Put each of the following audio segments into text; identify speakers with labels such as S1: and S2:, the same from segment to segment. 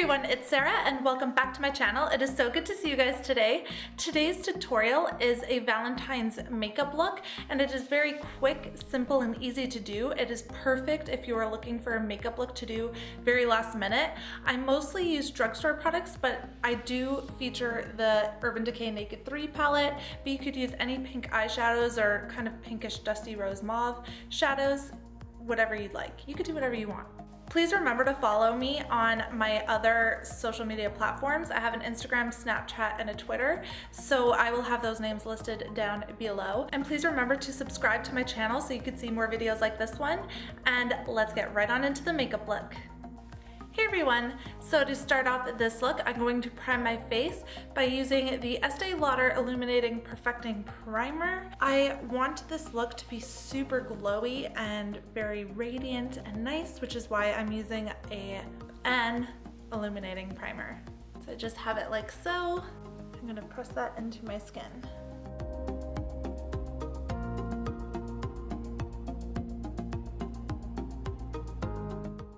S1: everyone, it's Sarah and welcome back to my channel. It is so good to see you guys today. Today's tutorial is a Valentine's makeup look and it is very quick, simple, and easy to do. It is perfect if you are looking for a makeup look to do very last minute. I mostly use drugstore products, but I do feature the Urban Decay Naked 3 palette, but you could use any pink eyeshadows or kind of pinkish dusty rose mauve shadows, whatever you'd like. You could do whatever you want. Please remember to follow me on my other social media platforms. I have an Instagram, Snapchat, and a Twitter, so I will have those names listed down below. And please remember to subscribe to my channel so you can see more videos like this one. And let's get right on into the makeup look. Hey everyone! So to start off this look, I'm going to prime my face by using the Estee Lauder Illuminating Perfecting Primer. I want this look to be super glowy and very radiant and nice, which is why I'm using an illuminating primer. So I just have it like so. I'm going to press that into my skin.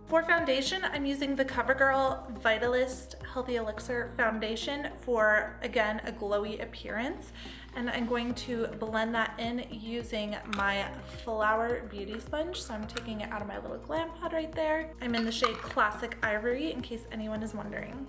S1: For foundation, I'm using the Covergirl Vitalist Healthy Elixir foundation for, again, a glowy appearance. And I'm going to blend that in using my Flower Beauty Sponge. So I'm taking it out of my little glam pod right there. I'm in the shade Classic Ivory, in case anyone is wondering.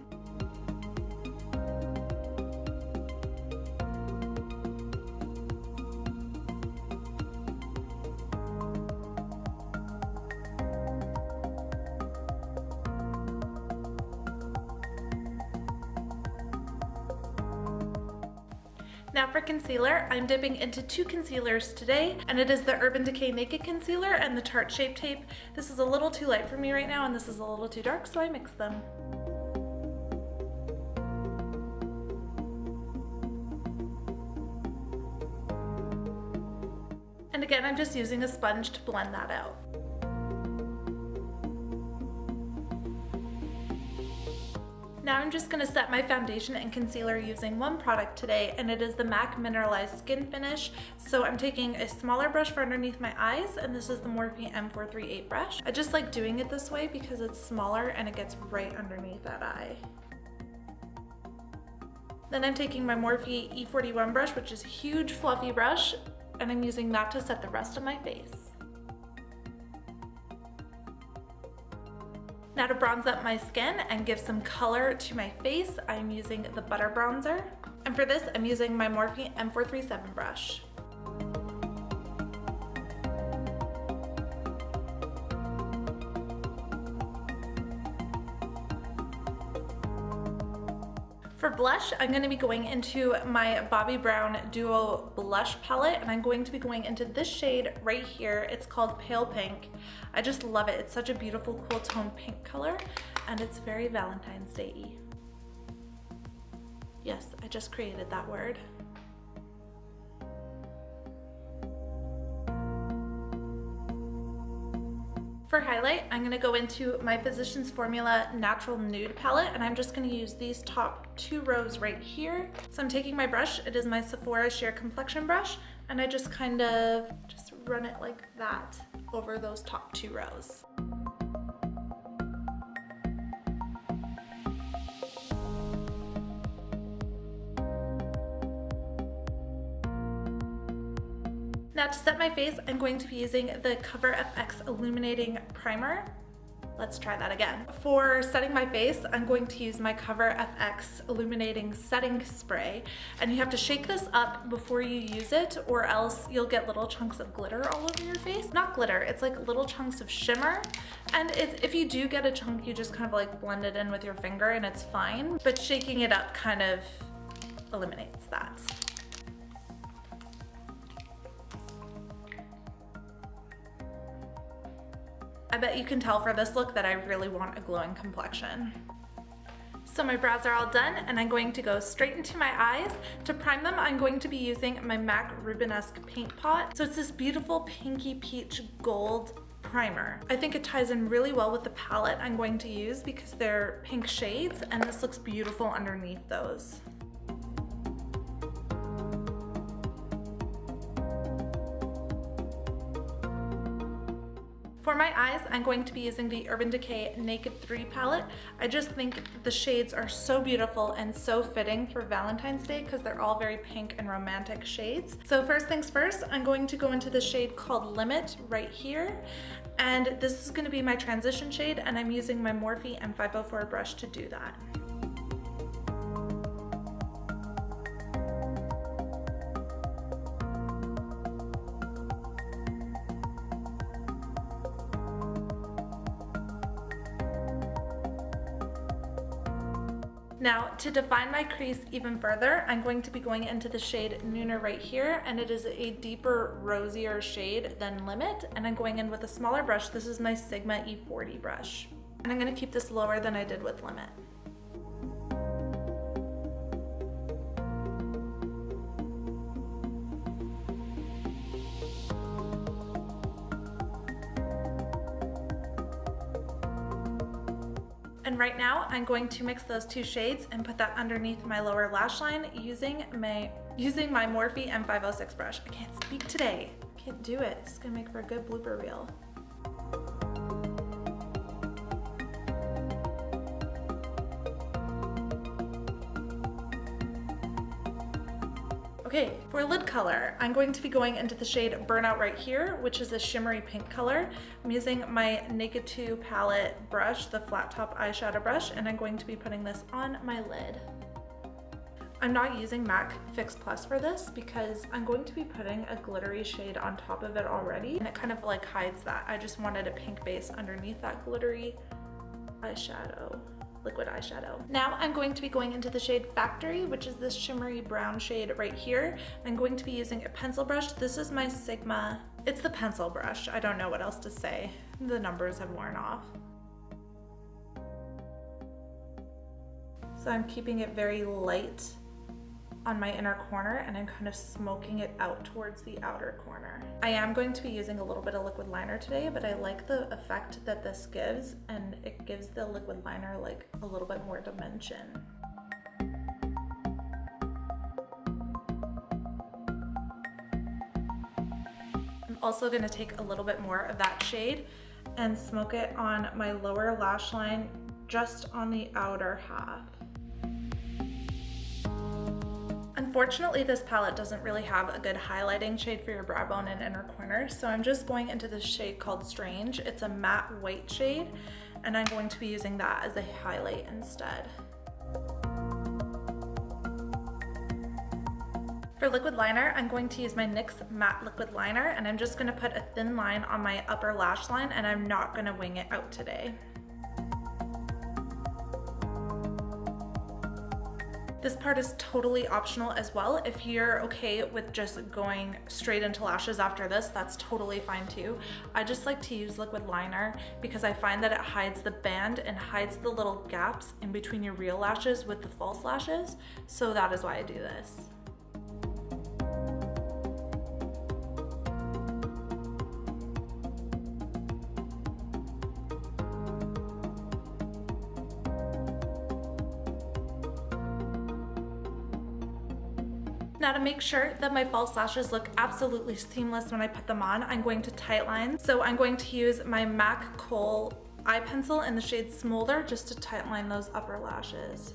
S1: Now for concealer, I'm dipping into two concealers today, and it is the Urban Decay Naked Concealer and the Tarte Shape Tape. This is a little too light for me right now, and this is a little too dark, so I mix them. And again, I'm just using a sponge to blend that out. Now I'm just going to set my foundation and concealer using one product today, and it is the MAC Mineralized Skin Finish. So I'm taking a smaller brush for underneath my eyes, and this is the Morphe M438 brush. I just like doing it this way because it's smaller and it gets right underneath that eye. Then I'm taking my Morphe E41 brush, which is a huge fluffy brush, and I'm using that to set the rest of my face. Now to bronze up my skin and give some color to my face, I'm using the Butter Bronzer. And for this, I'm using my Morphe M437 brush. For blush, I'm going to be going into my Bobbi Brown Duo Blush Palette, and I'm going to be going into this shade right here. It's called Pale Pink. I just love it. It's such a beautiful, cool tone pink color, and it's very Valentine's Day-y. Yes, I just created that word. For highlight, I'm going to go into my Physicians Formula Natural Nude Palette, and I'm just going to use these top two rows right here. So I'm taking my brush, it is my Sephora Sheer Complexion brush, and I just kind of just run it like that over those top two rows. Now to set my face, I'm going to be using the Cover FX Illuminating Primer. Let's try that again. For setting my face, I'm going to use my Cover FX Illuminating Setting Spray. And you have to shake this up before you use it, or else you'll get little chunks of glitter all over your face. Not glitter, it's like little chunks of shimmer. And if you do get a chunk, you just kind of like blend it in with your finger and it's fine. But shaking it up kind of eliminates that. I bet you can tell for this look that I really want a glowing complexion. So my brows are all done, and I'm going to go straight into my eyes. To prime them, I'm going to be using my MAC Rubenesque Paint Pot. So it's this beautiful pinky peach gold primer. I think it ties in really well with the palette I'm going to use because they're pink shades, and this looks beautiful underneath those. For my eyes, I'm going to be using the Urban Decay Naked 3 palette. I just think the shades are so beautiful and so fitting for Valentine's Day because they're all very pink and romantic shades. So first things first, I'm going to go into the shade called Limit right here. And this is going to be my transition shade, and I'm using my Morphe M504 brush to do that. Now, to define my crease even further, I'm going to be going into the shade Nooner right here, and it is a deeper, rosier shade than Limit, and I'm going in with a smaller brush. This is my Sigma E40 brush. And I'm going to keep this lower than I did with Limit. And right now, I'm going to mix those two shades and put that underneath my lower lash line using my Morphe M506 brush. I can't speak today. Can't do it. It's gonna make for a good blooper reel. Okay, for lid color, I'm going to be going into the shade Burnout right here, which is a shimmery pink color. I'm using my Naked 2 palette brush, the flat top eyeshadow brush, and I'm going to be putting this on my lid. I'm not using MAC Fix Plus for this because I'm going to be putting a glittery shade on top of it already, and it kind of like hides that. I just wanted a pink base underneath that glittery eyeshadow. Liquid eyeshadow. Now I'm going to be going into the shade Factory, which is this shimmery brown shade right here. I'm going to be using a pencil brush. This is my Sigma. It's the pencil brush. I don't know what else to say. The numbers have worn off. So I'm keeping it very light on my inner corner, and I'm kind of smoking it out towards the outer corner. I am going to be using a little bit of liquid liner today, but I like the effect that this gives, and it gives the liquid liner like a little bit more dimension. I'm also going to take a little bit more of that shade and smoke it on my lower lash line, just on the outer half. Unfortunately, this palette doesn't really have a good highlighting shade for your brow bone and inner corner, so I'm just going into this shade called Strange. It's a matte white shade, and I'm going to be using that as a highlight instead. For liquid liner, I'm going to use my NYX matte liquid liner, and I'm just going to put a thin line on my upper lash line, and I'm not going to wing it out today. This part is totally optional as well. If you're okay with just going straight into lashes after this, that's totally fine too. I just like to use liquid liner because I find that it hides the band and hides the little gaps in between your real lashes with the false lashes. So that is why I do this. Now, to make sure that my false lashes look absolutely seamless when I put them on, I'm going to tightline. So I'm going to use my MAC Kohl eye pencil in the shade Smoulder just to tightline those upper lashes.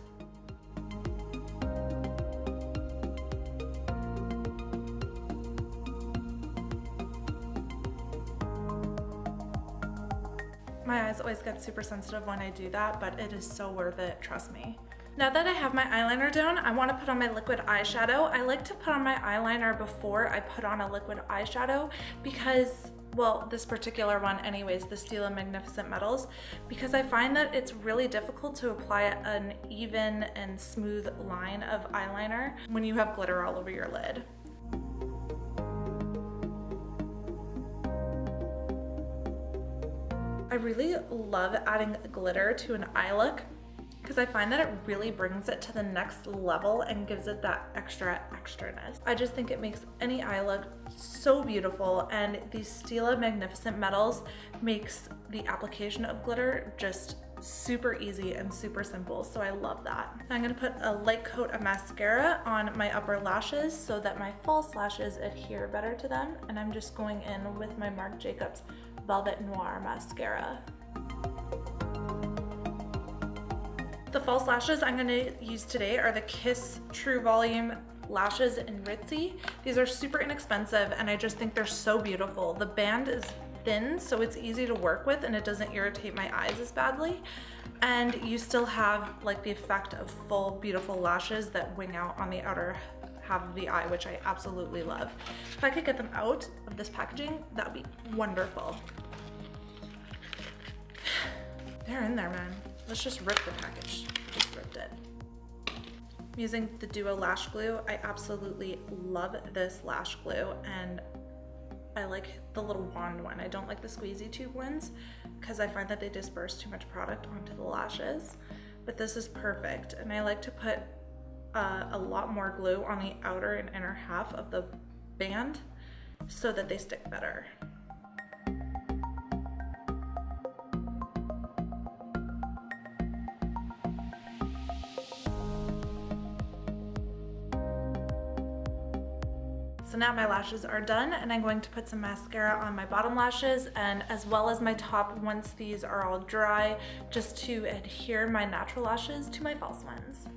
S1: My eyes always get super sensitive when I do that, but it is so worth it, trust me. Now that I have my eyeliner down, I want to put on my liquid eyeshadow. I like to put on my eyeliner before I put on a liquid eyeshadow because, well, this particular one anyways, the Stila Magnificent Metals, because I find that it's really difficult to apply an even and smooth line of eyeliner when you have glitter all over your lid. I really love adding glitter to an eye look because I find that it really brings it to the next level and gives it that extraness. I just think it makes any eye look so beautiful, and these Stila Magnificent Metals makes the application of glitter just super easy and super simple, so I love that. I'm gonna put a light coat of mascara on my upper lashes so that my false lashes adhere better to them, and I'm just going in with my Marc Jacobs Velvet Noir mascara. The false lashes I'm gonna use today are the Kiss True Volume lashes in Ritzy. These are super inexpensive and I just think they're so beautiful. The band is thin, so it's easy to work with and it doesn't irritate my eyes as badly. And you still have like the effect of full beautiful lashes that wing out on the outer half of the eye, which I absolutely love. If I could get them out of this packaging, that would be wonderful. They're in there, man. Let's just rip the package. Just ripped it. I'm using the Duo Lash Glue. I absolutely love this lash glue, and I like the little wand one. I don't like the squeezy tube ones because I find that they disperse too much product onto the lashes, but this is perfect. And I like to put a lot more glue on the outer and inner half of the band so that they stick better. So now my lashes are done and I'm going to put some mascara on my bottom lashes and as well as my top once these are all dry, just to adhere my natural lashes to my false ones.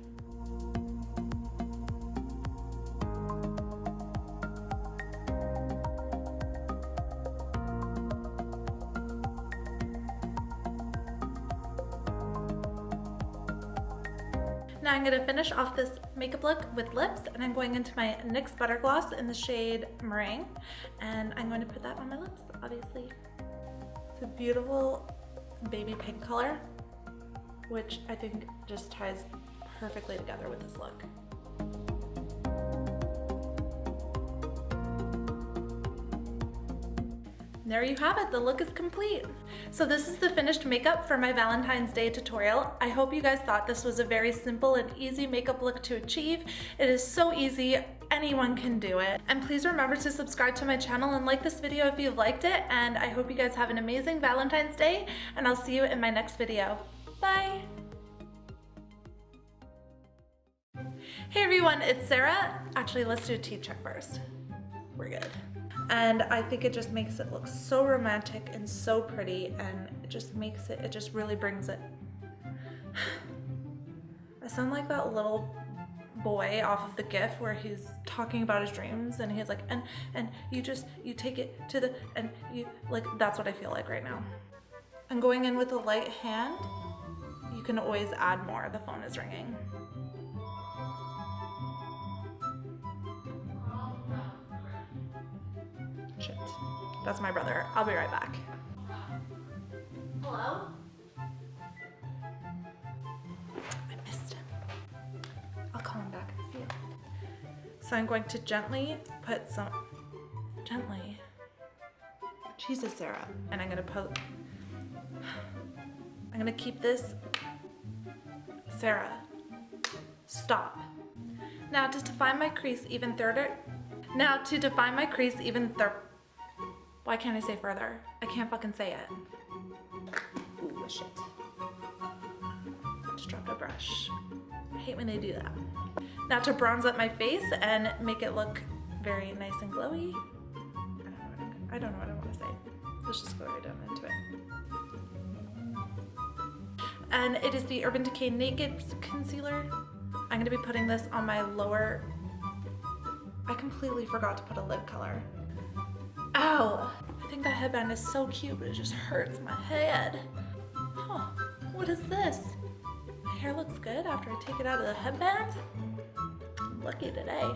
S1: Now I'm going to finish off this makeup look with lips, and I'm going into my NYX Butter Gloss in the shade Meringue, and I'm going to put that on my lips, obviously. It's a beautiful baby pink color, which I think just ties perfectly together with this look. There you have it, the look is complete. So this is the finished makeup for my Valentine's Day tutorial. I hope you guys thought this was a very simple and easy makeup look to achieve. It is so easy, anyone can do it. And please remember to subscribe to my channel and like this video if you liked it. And I hope you guys have an amazing Valentine's Day, and I'll see you in my next video. Bye. Hey everyone, it's Sarah. Actually, let's do a teeth check first. We're good. And I think it just makes it look so romantic and so pretty, and it just makes it, it just really brings it. I sound like that little boy off of The Gift where he's talking about his dreams and he's like, and you take it to the, and you, like, that's what I feel like right now. I'm going in with a light hand. You can always add more, the phone is ringing. Shit. That's my brother. I'll be right back. Hello? I missed him. I'll call him back. See you. So I'm going to gently put some... Gently. Jesus, Sarah. And I'm going to put... I'm going to keep this... Sarah. Stop. Now to define my crease even further... Why can't I say further? I can't fucking say it. Ooh, shit. Just dropped a brush. I hate when they do that. Now to bronze up my face and make it look very nice and glowy. I don't know what I want to say. Let's just go right down into it. And it is the Urban Decay Naked concealer. I'm going to be putting this on my lower... I completely forgot to put a lid color. Ow! I think that headband is so cute, but it just hurts my head. Huh, what is this? My hair looks good after I take it out of the headband? I'm lucky today.